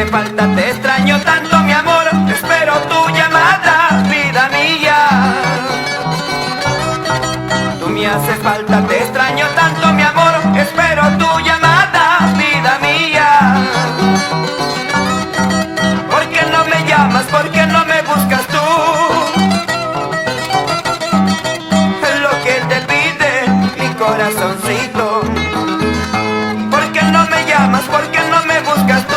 hace falta, te extraño tanto mi amor, espero tu llamada, vida mía. Tú me haces falta, te extraño tanto mi amor, espero tu llamada, vida mía. ¿Por qué no me llamas? ¿Por qué no me buscas tú? Es lo que te pide mi corazoncito. ¿Por qué no me llamas? ¿Por qué no me buscas tú?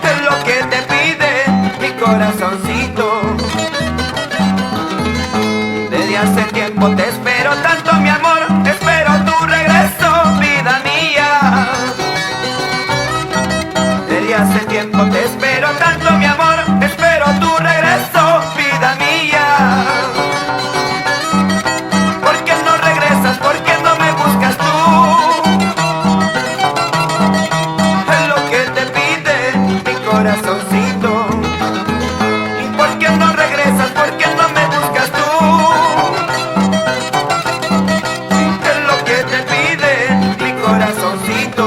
Es lo que te pide mi corazoncito. Desde hace tiempo te espero tanto mi amor, espero tu regreso, vida mía. Desde hace tiempo te espero tanto mi amor, espero tu regreso, vida mía. ¿Por qué no regresas? ¿Por qué no me buscas tú? Es lo que te pide mi corazoncito. ¿Y por qué no regresas? ¿Por qué no me buscas tú? Es lo que te pide mi corazoncito.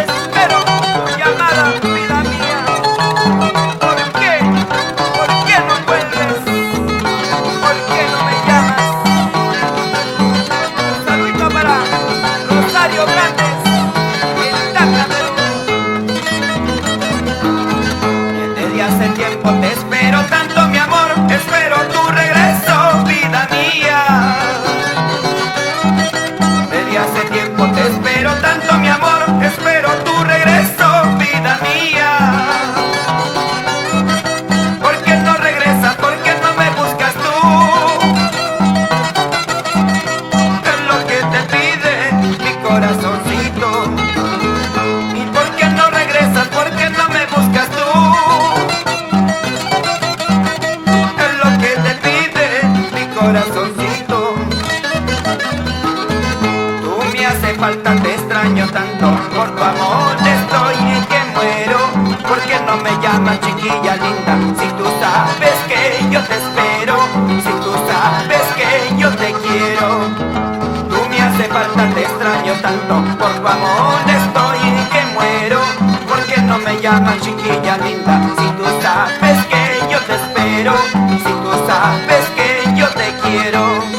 Espero tu llamada, vida mía. ¿Por qué? ¿Por qué no vuelves? ¿Por qué no me llamas? Un saludito para Rosario Grandes, en Tacna, Perú. Desde hace tiempo te espero tanto mi amor, espero tu regreso, vida mía. Desde hace tiempo te espero tanto mi amor, espero tu regreso, vida mía. ¿Por qué no regresas? ¿Por qué no me buscas tú? Es lo que te pide mi corazoncito. ¿Y por qué no regresas? ¿Por qué no me buscas tú? Es lo que te pide mi corazoncito. Tú me hace falta, te extraño tanto, por tu amor estoy que muero. ¿Por qué no me llamas, chiquilla linda? Si tú sabes que yo te espero, si tú sabes que yo te quiero. Tú me hace falta, te extraño tanto, por tu amor estoy que muero. ¿Por qué no me llamas, chiquilla linda? Si tú sabes que yo te espero, si tú sabes que yo te quiero.